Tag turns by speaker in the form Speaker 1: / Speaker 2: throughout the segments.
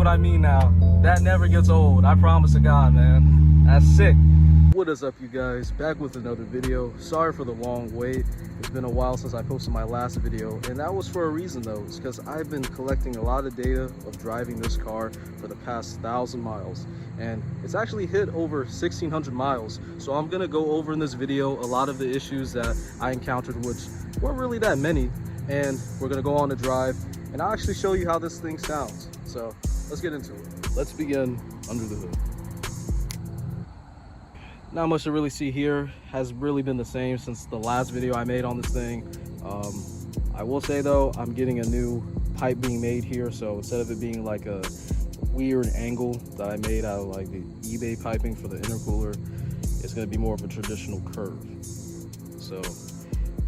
Speaker 1: what I mean now. That never gets old. I promise to God, man. That's sick. What is up, you guys? Back with another video. Sorry for the long wait. It's been a while since I posted my last video, and that was for a reason though. It's because I've been collecting a lot of data of driving this car for the past 1,000 miles, and it's actually hit over 1,600 miles. So I'm gonna go over in this video a lot of the issues that I encountered, which weren't really that many, and we're gonna go on a drive and I'll actually show you how this thing sounds. So let's get into it. Let's begin under the hood. Not much to really see here. Has really been the same since the last video I made on this thing. I will say though, I'm getting a new pipe being made here, so instead of it being like a weird angle that I made out of like the eBay piping for the intercooler, it's going to be more of a traditional curve. So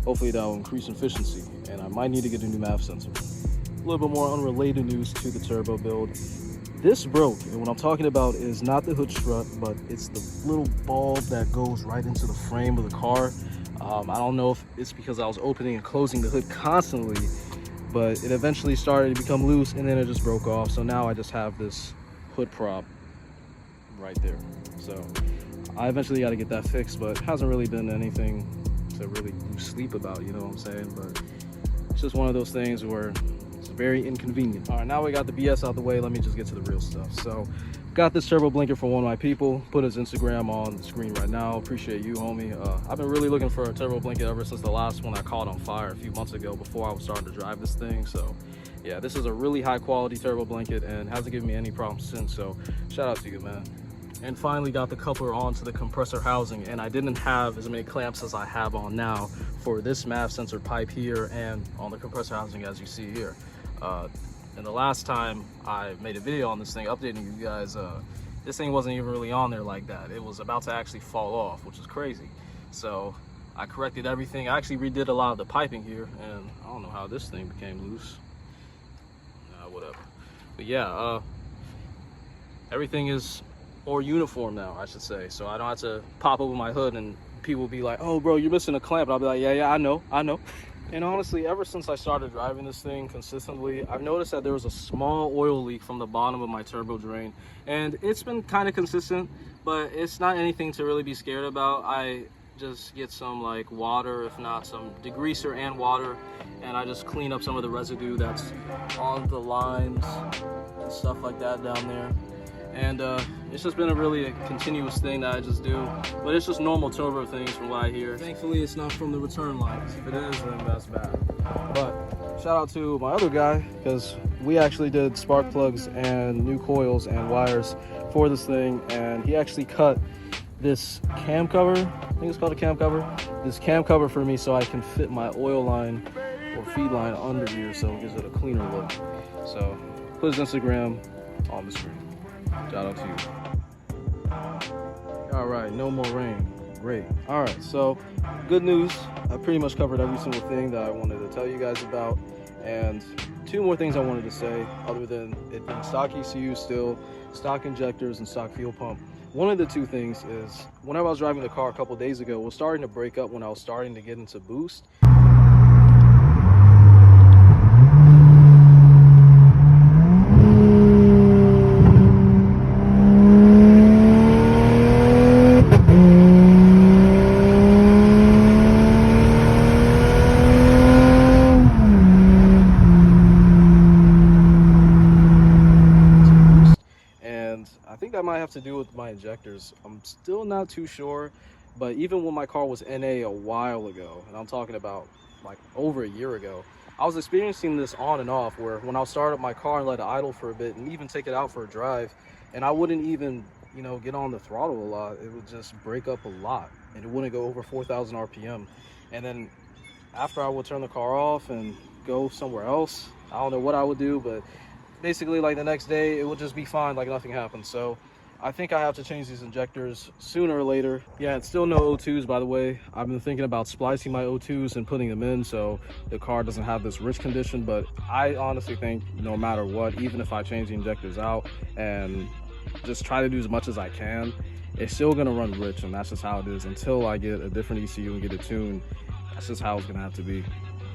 Speaker 1: hopefully that will increase efficiency, and I might need to get a new MAF sensor. A little bit more unrelated news to the turbo build. This broke, and what I'm talking about is not the hood strut, but it's the little bulb that goes right into the frame of the car. I don't know if it's because I was opening and closing the hood constantly, but it eventually started to become loose and then it just broke off. So now I just have this hood prop right there. So I eventually got to get that fixed, but it hasn't really been anything to really lose sleep about, you know what I'm saying? But it's just one of those things where very inconvenient. All right, now we got the BS out the way. Let me just get to the real stuff. So got this turbo blinker from one of my people, put his Instagram on the screen right now. Appreciate you, homie. I've been really looking for a turbo blinker ever since the last one I caught on fire a few months ago before I was starting to drive this thing. So yeah, this is a really high quality turbo blanket and hasn't given me any problems since, so shout out to you, man. And finally got the coupler onto the compressor housing, and I didn't have as many clamps as I have on now for this MAF sensor pipe here and on the compressor housing, as you see here. And the last time I made a video on this thing updating you guys, this thing wasn't even really on there like that. It was about to actually fall off, which is crazy. So I corrected everything. I actually redid a lot of the piping here, and I don't know how this thing became loose. Nah, whatever. But yeah, everything is more uniform now, I should say. So I don't have to pop open my hood and people will be like, oh bro, you're missing a clamp. And I'll be like, yeah, I know. And honestly, ever since I started driving this thing consistently, I've noticed that there was a small oil leak from the bottom of my turbo drain. And it's been kind of consistent, but it's not anything to really be scared about. I just get some like water, if not some degreaser and water, and I just clean up some of the residue that's on the lines and stuff like that down there. And it's just been a continuous thing that I just do, but it's just normal turbo things from what I hear. Thankfully, it's not from the return lines. If it is, then that's bad. But shout out to my other guy, because we actually did spark plugs and new coils and wires for this thing, and he actually cut this cam cover, I think it's called a cam cover, this cam cover for me so I can fit my oil line or feed line under here so it gives it a cleaner look. So put his Instagram on the screen. Shout out to you. All right, no more rain. Great. All right, so good news. I pretty much covered every single thing that I wanted to tell you guys about. And two more things I wanted to say, other than it being stock ECU still, stock injectors, and stock fuel pump. One of the two things is, whenever I was driving the car a couple days ago, it was starting to break up when I was starting to get into boost. That might have to do with my injectors. I'm still not too sure, but even when my car was NA a while ago, and I'm talking about like over a year ago, I was experiencing this on and off, where when I'll start up my car and let it idle for a bit and even take it out for a drive, and I wouldn't even, you know, get on the throttle a lot, it would just break up a lot and it wouldn't go over 4,000 RPM. And then after I would turn the car off and go somewhere else, I don't know what I would do, but basically like the next day it would just be fine, like nothing happened. So I think I have to change these injectors sooner or later. Yeah, it's still no O2s, by the way. I've been thinking about splicing my O2s and putting them in so the car doesn't have this rich condition, but I honestly think no matter what, even if I change the injectors out and just try to do as much as I can, it's still gonna run rich, and that's just how it is until I get a different ECU and get it tuned. That's just how it's gonna have to be.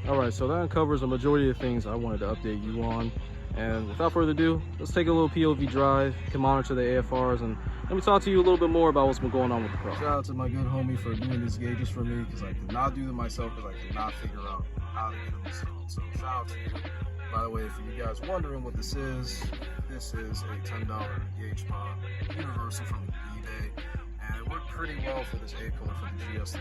Speaker 1: All right, so that covers the majority of things I wanted to update you on. And without further ado, let's take a little POV drive, can monitor the AFRs, and let me talk to you a little bit more about what's been going on with the car. Shout out to my good homie for doing these gauges for me, because I could not do them myself because I could not figure out how to get them installed. So shout out to you. By the way, for you guys wondering what this is a $10 gauge pod, universal from eBay, and it worked pretty well for this A color for the GS300.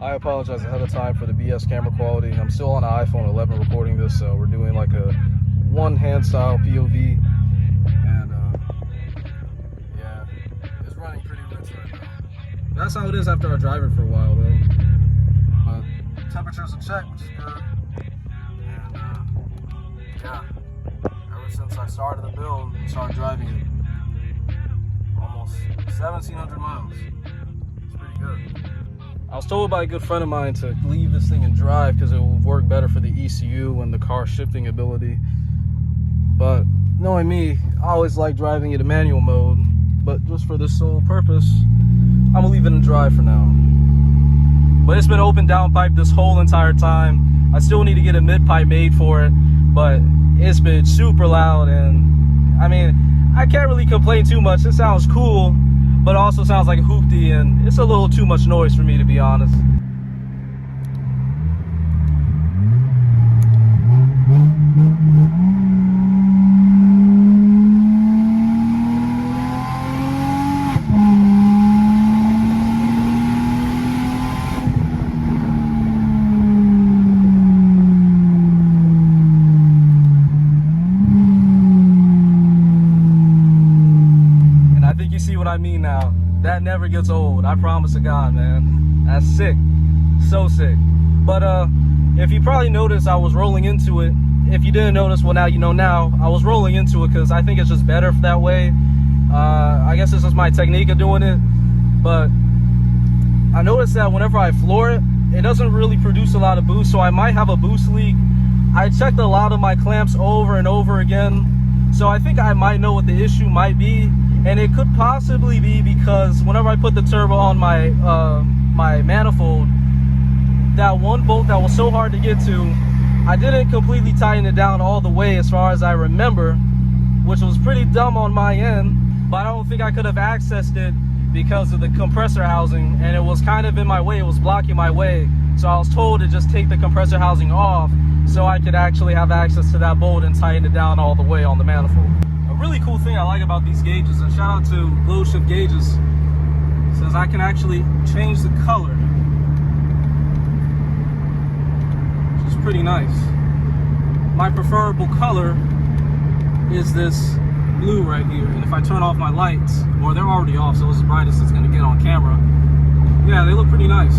Speaker 1: I apologize ahead of time for the BS camera quality. I'm still on an iPhone 11 recording this, so we're doing like a one-hand style POV, and yeah, it's running pretty rich right now. That's how it is after I drive it for a while, though. But temperature's in check, which is good. And yeah, ever since I started the build and started driving it, almost 1,700 miles. It's pretty good. I was told by a good friend of mine to leave this thing and drive because it will work better for the ECU and the car shifting ability. But knowing me, I always like driving it in manual mode. But just for this sole purpose, I'm gonna leave it in drive for now. But it's been open downpipe this whole entire time. I still need to get a mid pipe made for it, but it's been super loud, and I mean, I can't really complain too much. It sounds cool, but it also sounds like a hoopty, and it's a little too much noise for me, to be honest. I mean, now that never gets old, I promise to God, man. That's sick, so sick. But if you probably noticed, I was rolling into it. If you didn't notice, well, now you know. Now I was rolling into it because I think it's just better that way. I guess this is my technique of doing it, but I noticed that whenever I floor it, it doesn't really produce a lot of boost, so I might have a boost leak. I checked a lot of my clamps over and over again, so I think I might know what the issue might be. And it could possibly be because whenever I put the turbo on my my manifold, that one bolt that was so hard to get to, I didn't completely tighten it down all the way as far as I remember, which was pretty dumb on my end, but I don't think I could have accessed it because of the compressor housing, and it was kind of in my way, it was blocking my way. So I was told to just take the compressor housing off so I could actually have access to that bolt and tighten it down all the way on the manifold. Really cool thing I like about these gauges, and shout out to Glow Shift Gauges, says I can actually change the color, which is pretty nice. My preferable color is this blue right here, and if I turn off my lights, or they're already off, so it's as bright as it's going to get on camera, yeah, they look pretty nice.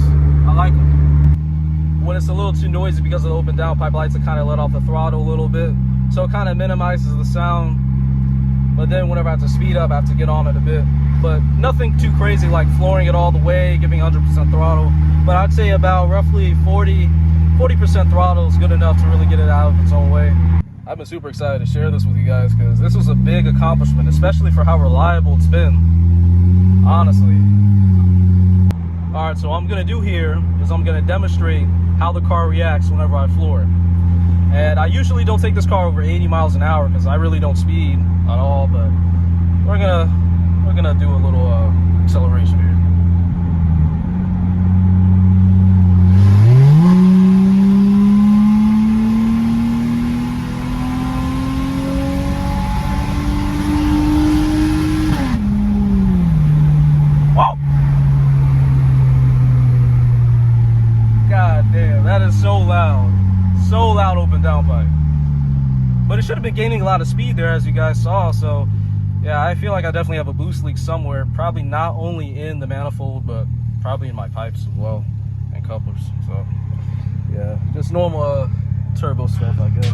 Speaker 1: I like them. When it's a little too noisy because of the open downpipe lights, it kind of let off the throttle a little bit, so it kind of minimizes the sound. But then whenever I have to speed up, I have to get on it a bit. But nothing too crazy like flooring it all the way, giving 100% throttle. But I'd say about roughly 40% throttle is good enough to really get it out of its own way. I've been super excited to share this with you guys because this was a big accomplishment, especially for how reliable it's been, honestly. All right, so what I'm gonna do here is I'm gonna demonstrate how the car reacts whenever I floor it. And I usually don't take this car over 80 miles an hour because I really don't speed at all, but we're gonna do a little acceleration here. Wow! God damn, that is so loud. So loud open downpipe. But it should have been gaining a lot of speed there, as you guys saw. So yeah, I feel like I definitely have a boost leak somewhere, probably not only in the manifold but probably in my pipes as well and couplers. So yeah, just normal turbo stuff, I guess.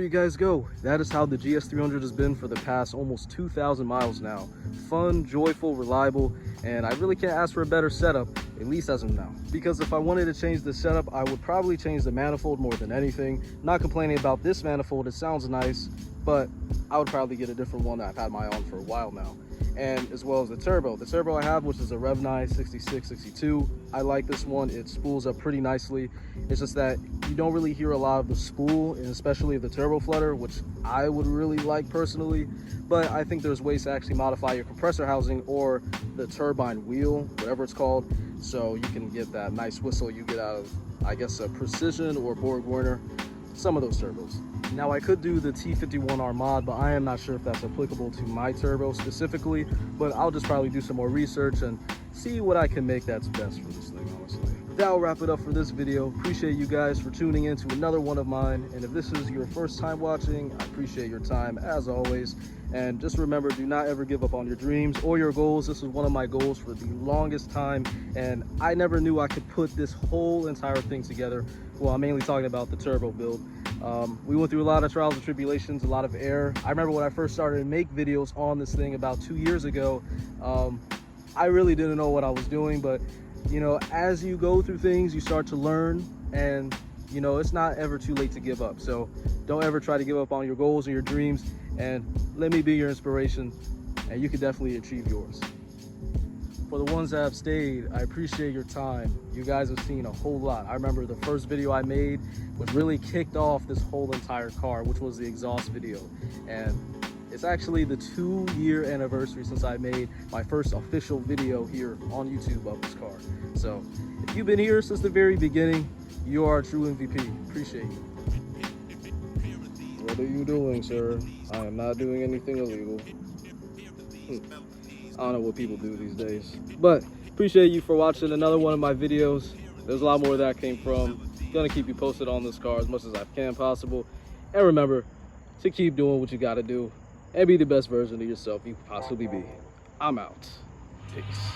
Speaker 1: you guys go. That is how the GS300 has been for the past almost 2,000 miles now. Fun, joyful, reliable, and I really can't ask for a better setup, at least as of now. Because if I wanted to change the setup, I would probably change the manifold more than anything. Not complaining about this manifold, it sounds nice, but I would probably get a different one that I've had my own for a while now. And as well as the turbo. The turbo I have, which is a Rev 9 6662. I like this one. It spools up pretty nicely. It's just that you don't really hear a lot of the spool, and especially the turbo flutter, which I would really like personally. But I think there's ways to actually modify your compressor housing or the turbine wheel, whatever it's called, so you can get that nice whistle you get out of, I guess, a Precision or Borg Warner, some of those turbos. Now I could do the T51R mod, but I am not sure if that's applicable to my turbo specifically, but I'll just probably do some more research and see what I can make that's best for this thing, honestly. That'll wrap it up for this video. Appreciate you guys for tuning in to another one of mine, and if this is your first time watching, I appreciate your time as always. And just remember, do not ever give up on your dreams or your goals. This was one of my goals for the longest time, and I never knew I could put this whole entire thing together. Well, I'm mainly talking about the turbo build. We went through a lot of trials and tribulations, a lot of error. I remember when I first started to make videos on this thing about 2 years ago, I really didn't know what I was doing, but you know, as you go through things, you start to learn, and you know, it's not ever too late to give up. So don't ever try to give up on your goals or your dreams, and let me be your inspiration, and you can definitely achieve yours. For the ones that have stayed, I appreciate your time. You guys have seen a whole lot. I remember the first video I made was really kicked off this whole entire car, which was the exhaust video. And it's actually the 2-year anniversary since I made my first official video here on YouTube of this car. So if you've been here since the very beginning, you are a true MVP. Appreciate you. What are you doing, sir? I am not doing anything illegal. I don't know what people do these days, but appreciate you for watching another one of my videos. There's a lot more where that came from. Gonna keep you posted on this car as much as I can possible, and remember to keep doing what you got to do and be the best version of yourself you can possibly be. I'm out. Peace.